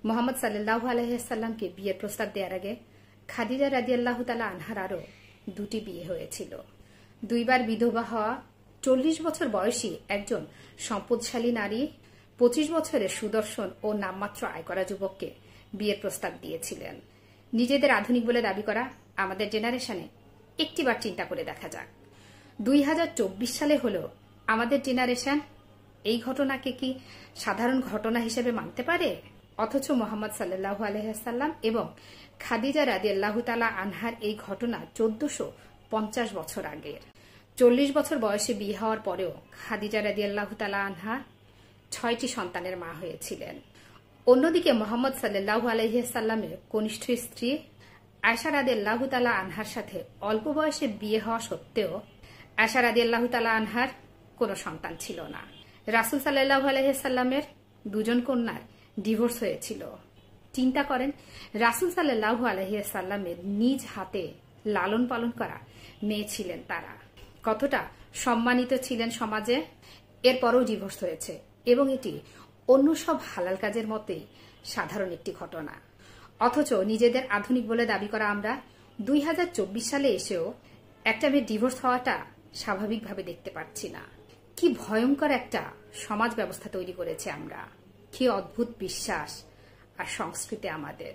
মোহাম্মদ সাল্লাল্লাহু আলাইহি ওয়াসাল্লামকে বিয়ের প্রস্তাব দেওয়ার আগে খাদিজা রাদিয়াল্লাহু তাআলা আনহার আরো দুটি বিয়ে হয়েছিল। দুইবার বিধবা হওয়া 40 বছর বয়সী একজন সম্পদশালী নারী 25 বছরের সুদর্শন ও নামমাত্র আয় করা যুবককে বিয়ের প্রস্তাব দিয়েছিলেন। নিজেদের আধুনিক বলে দাবি করা আমাদের জেনারেশনে একটিবার চিন্তা করে দেখা যাক, 2024 সালে হলো আমাদের জেনারেশন এই ঘটনাকে কি সাধারণ ঘটনা হিসেবে মানতে পারে? অথচ মোহাম্মদ সাল্লাল্লাহু আলাইহি ওয়াসাল্লাম এবং খাদিজা রাদিয়াল্লাহু তাআলা আনহার এই ঘটনা 1450 বছর আগের। 40 বছর বয়সে বিয়ে হওয়ার পরেও খাদিজা রাদিয়াল্লাহু তাআলা আনহা 6টি সন্তানের মা হয়েছিলেন। অন্যদিকে মোহাম্মদ সাল্লাল্লাহু আলাইহি ওয়াসাল্লামের কনিষ্ঠ স্ত্রী আয়েশা রাদিয়াল্লাহু তাআলা আনহার সাথে অল্প বয়সে বিয়ে হওয়া সত্ত্বেও আয়েশা রাদিয়াল্লাহু তাআলা আনহার কোনো সন্তান ছিল না। রাসূল সাল্লাল্লাহু আলাইহি ওয়াসাল্লামের দুজন কন্যার ডিভোর্স হয়েছিল। চিন্তা করেন, রাসূল সাল্লাল্লাহু আলাইহি ওয়াসাল্লামের নিজ হাতে লালন পালন করা মেয়ে ছিলেন তারা, কতটা সম্মানিত ছিলেন সমাজে। এরপরও ডিভোর্স হয়েছে এবং এটি অন্য সব হালাল কাজের মতেই সাধারণ একটি ঘটনা। অথচ নিজেদের আধুনিক বলে দাবি করা আমরা 2024 সালে এসেও একটা মেয়ের ডিভোর্স হওয়াটা স্বাভাবিকভাবে দেখতে পাচ্ছি না। কি ভয়ঙ্কর একটা সমাজ ব্যবস্থা তৈরি করেছে আমরা, কি অদ্ভুত বিশ্বাস আর সংস্কৃতি আমাদের।